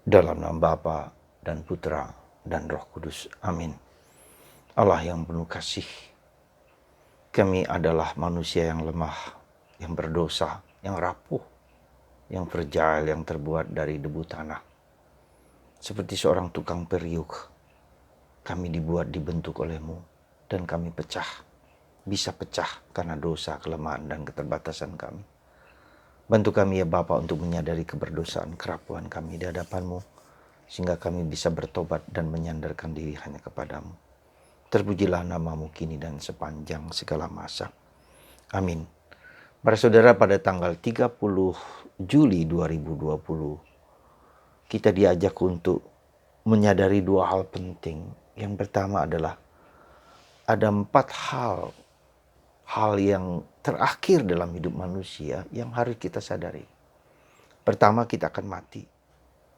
Dalam nama Bapa dan Putra dan Roh Kudus. Amin. Allah yang penuh kasih, kami adalah manusia yang lemah, yang berdosa, yang rapuh, yang fragile, yang terbuat dari debu tanah. Seperti seorang tukang periuk, kami dibentuk oleh-Mu, dan kami bisa pecah karena dosa, kelemahan, dan keterbatasan kami. Bantu kami ya Bapa untuk menyadari keberdosaan, kerapuhan kami di hadapan-Mu, sehingga kami bisa bertobat dan menyandarkan diri hanya kepadamu. Terpujilah namamu kini dan sepanjang segala masa. Amin. Para saudara, pada tanggal 30 Juli 2020, kita diajak untuk menyadari dua hal penting. Yang pertama adalah ada 4 hal yang terakhir dalam hidup manusia yang harus kita sadari. Pertama, kita akan mati.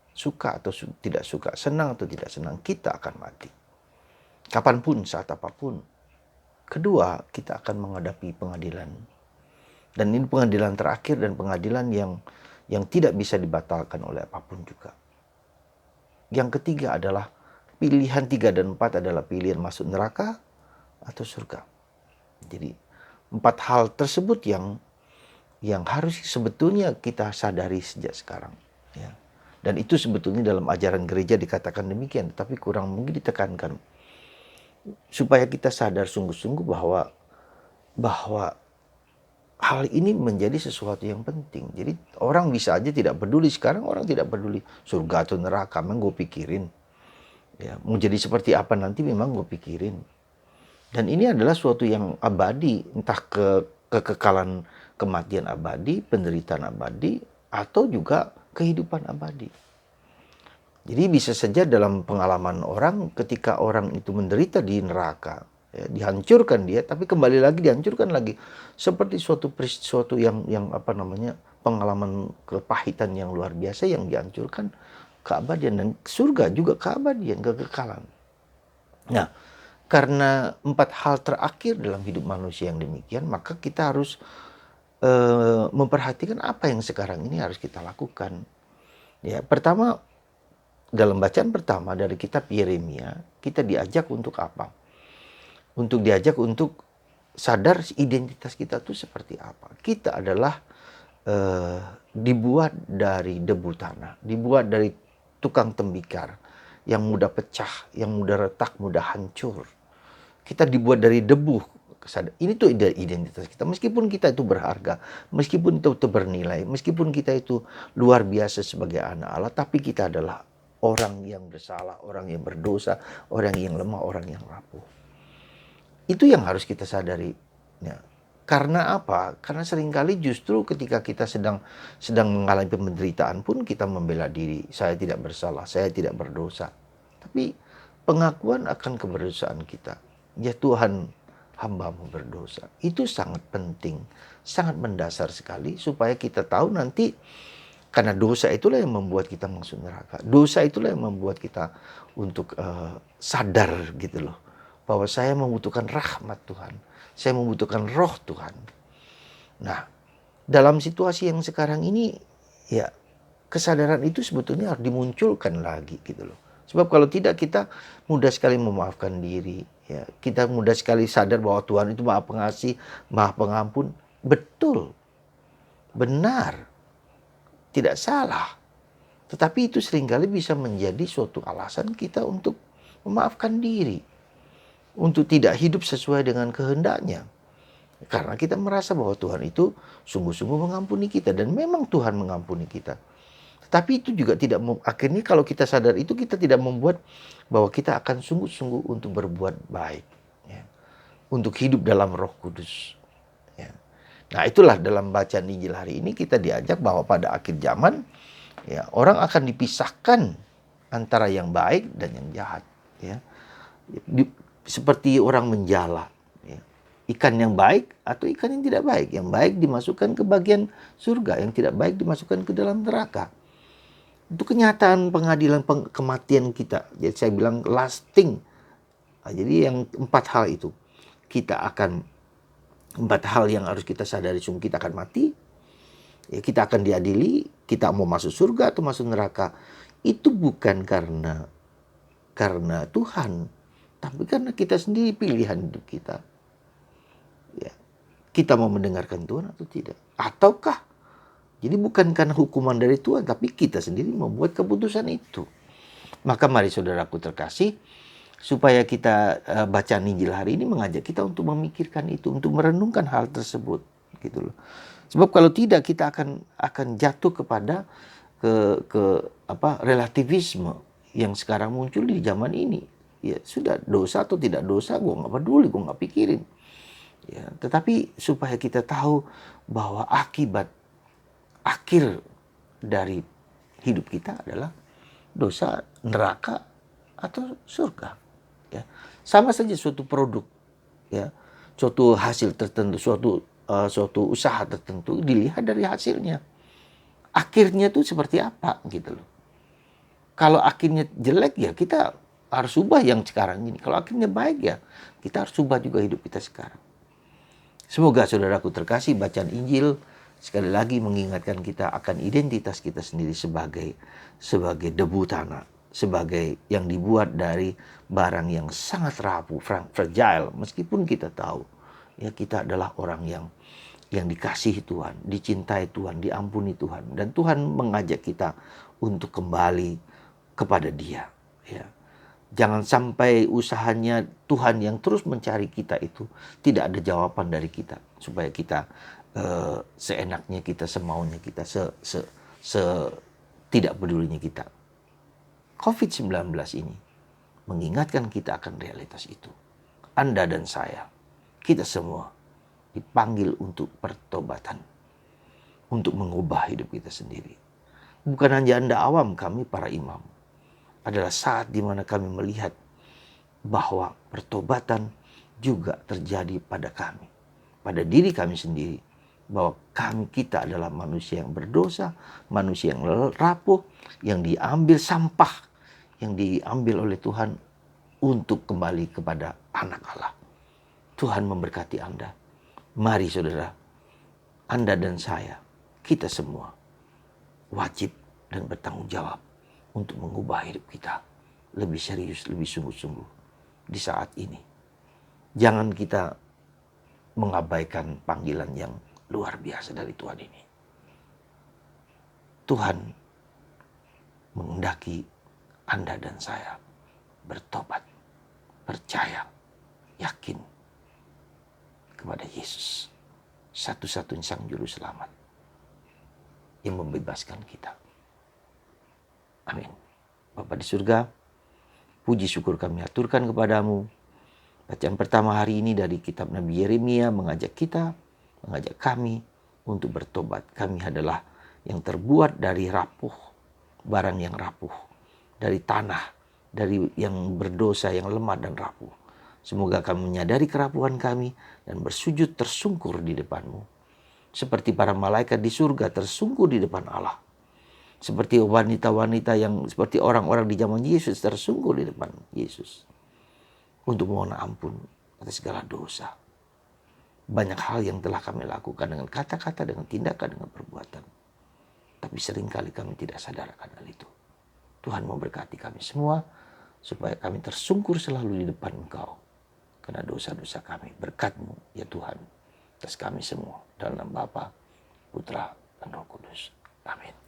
Suka atau tidak suka, senang atau tidak senang, kita akan mati. Kapanpun, saat apapun. Kedua, kita akan menghadapi pengadilan. Dan ini pengadilan terakhir dan pengadilan yang tidak bisa dibatalkan oleh apapun juga. Yang ketiga adalah pilihan 3 dan 4 adalah pilihan masuk neraka atau surga. Jadi 4 hal tersebut yang harus sebetulnya kita sadari sejak sekarang. Ya. Dan itu sebetulnya dalam ajaran gereja dikatakan demikian, tapi kurang mungkin ditekankan. Supaya kita sadar sungguh-sungguh bahwa hal ini menjadi sesuatu yang penting. Jadi orang bisa aja tidak peduli. Sekarang orang tidak peduli surga atau neraka, memang gue pikirin. Ya, mau jadi seperti apa nanti memang gue pikirin. Dan ini adalah suatu yang abadi, entah kekekalan kematian abadi, penderitaan abadi, atau juga kehidupan abadi. Jadi bisa saja dalam pengalaman orang ketika orang itu menderita di neraka, ya, dihancurkan dia, tapi kembali lagi dihancurkan lagi, seperti suatu yang pengalaman kepahitan yang luar biasa yang dihancurkan keabadian, dan surga juga keabadian, kekekalan. Nah, karena 4 hal terakhir dalam hidup manusia yang demikian, maka kita harus memperhatikan apa yang sekarang ini harus kita lakukan. Ya, pertama, dalam bacaan pertama dari kitab Yeremia, kita diajak untuk apa? Diajak untuk sadar identitas kita itu seperti apa. Kita adalah dibuat dari debu tanah, dibuat dari tukang tembikar, yang mudah pecah, yang mudah retak, mudah hancur. Kita dibuat dari debu. Ini tuh identitas kita. Meskipun kita itu berharga, meskipun itu bernilai, meskipun kita itu luar biasa sebagai anak Allah, tapi kita adalah orang yang bersalah, orang yang berdosa, orang yang lemah, orang yang rapuh. Itu yang harus kita sadari. Ya. Karena apa? Karena seringkali justru ketika kita sedang mengalami penderitaan pun kita membela diri. Saya tidak bersalah, saya tidak berdosa. Tapi pengakuan akan keberdosaan kita. Ya Tuhan, hamba-Mu berdosa. Itu sangat penting, sangat mendasar sekali supaya kita tahu nanti. Karena dosa itulah yang membuat kita masuk neraka. Dosa itulah yang membuat kita untuk sadar gitu loh. Bahwa saya membutuhkan rahmat Tuhan. Saya membutuhkan roh Tuhan. Nah, dalam situasi yang sekarang ini, ya kesadaran itu sebetulnya harus dimunculkan lagi gitu loh. Sebab kalau tidak kita mudah sekali memaafkan diri. Ya, kita mudah sekali sadar bahwa Tuhan itu Maha Pengasih, Maha Pengampun. Betul, benar. Tidak salah. Tetapi itu seringkali bisa menjadi suatu alasan kita untuk memaafkan diri. Untuk tidak hidup sesuai dengan kehendaknya. Karena kita merasa bahwa Tuhan itu sungguh-sungguh mengampuni kita. Dan memang Tuhan mengampuni kita. Tetapi itu juga tidak, akhirnya kalau kita sadar itu kita tidak membuat bahwa kita akan sungguh-sungguh untuk berbuat baik. Ya. Untuk hidup dalam Roh Kudus. Ya. Nah, itulah dalam bacaan Injil hari ini kita diajak bahwa pada akhir zaman, ya, orang akan dipisahkan antara yang baik dan yang jahat. Ya. Seperti orang menjala. Ya. Ikan yang baik atau ikan yang tidak baik. Yang baik dimasukkan ke bagian surga, yang tidak baik dimasukkan ke dalam neraka. Itu kenyataan pengadilan kematian kita. Jadi saya bilang lasting. Nah, jadi yang 4 hal itu. Kita akan 4 hal yang harus kita sadari, sungguh kita akan mati, ya, kita akan diadili, kita mau masuk surga atau masuk neraka. itu bukan karena Tuhan, tapi karena kita sendiri pilihan hidup kita. Ya, kita mau mendengarkan Tuhan atau tidak? Ataukah jadi bukan karena hukuman dari Tuhan, tapi kita sendiri membuat keputusan itu. Maka mari saudaraku terkasih, supaya kita bacaan Injil hari ini mengajak kita untuk memikirkan itu, untuk merenungkan hal tersebut, gitu loh. Sebab kalau tidak kita akan jatuh kepada relativisme yang sekarang muncul di zaman ini. Ya sudah, dosa atau tidak dosa gue nggak peduli, gue nggak pikirin. Ya, tetapi supaya kita tahu bahwa akibat akhir dari hidup kita adalah dosa, neraka, atau surga. Ya, sama saja suatu produk, ya, suatu hasil tertentu, suatu usaha tertentu dilihat dari hasilnya. Akhirnya tuh seperti apa gitu loh. Kalau akhirnya jelek ya kita harus ubah yang sekarang ini. Kalau akhirnya baik ya kita harus ubah juga hidup kita sekarang. Semoga saudaraku terkasih, bacaan Injil sekali lagi mengingatkan kita akan identitas kita sendiri sebagai debu tanah, sebagai yang dibuat dari barang yang sangat rapuh, fragile. Meskipun kita tahu ya kita adalah orang yang dikasihi Tuhan, dicintai Tuhan, diampuni Tuhan, dan Tuhan mengajak kita untuk kembali kepada Dia. Ya. Jangan sampai usahanya Tuhan yang terus mencari kita itu tidak ada jawaban dari kita, supaya kita seenaknya kita, semaunya kita, tidak pedulinya kita. COVID-19 ini mengingatkan kita akan realitas itu. Anda dan saya, kita semua dipanggil untuk pertobatan, untuk mengubah hidup kita sendiri. Bukan hanya Anda awam, kami para imam. Adalah saat di mana kami melihat bahwa pertobatan juga terjadi pada kami, pada diri kami sendiri, bahwa kita adalah manusia yang berdosa, manusia yang rapuh, yang diambil sampah, yang diambil oleh Tuhan untuk kembali kepada anak Allah. Tuhan memberkati Anda. Mari saudara, Anda dan saya, kita semua wajib dan bertanggung jawab untuk mengubah hidup kita lebih serius, lebih sungguh-sungguh di saat ini. Jangan kita mengabaikan panggilan yang luar biasa dari Tuhan ini. Tuhan menghendaki Anda dan saya bertobat, percaya, yakin kepada Yesus, satu-satunya Sang Juru Selamat yang membebaskan kita. Amin. Bapa di surga, puji syukur kami aturkan kepadamu. Bacaan pertama hari ini dari kitab Nabi Yeremia mengajak kami untuk bertobat. Kami adalah yang terbuat dari rapuh, barang yang rapuh, dari tanah, dari yang berdosa, yang lemah dan rapuh. Semoga kami menyadari kerapuhan kami dan bersujud tersungkur di depan-Mu. Seperti para malaikat di surga tersungkur di depan Allah. Seperti wanita-wanita yang seperti orang-orang di zaman Yesus tersungkur di depan Yesus untuk mohon ampun atas segala dosa. Banyak hal yang telah kami lakukan dengan kata-kata, dengan tindakan, dengan perbuatan. Tapi seringkali kami tidak sadar akan hal itu. Tuhan memberkati kami semua supaya kami tersungkur selalu di depan Engkau. Karena dosa-dosa kami, berkat-Mu ya Tuhan atas kami semua. Dalam nama Bapa, Putra, dan Roh Kudus. Amin.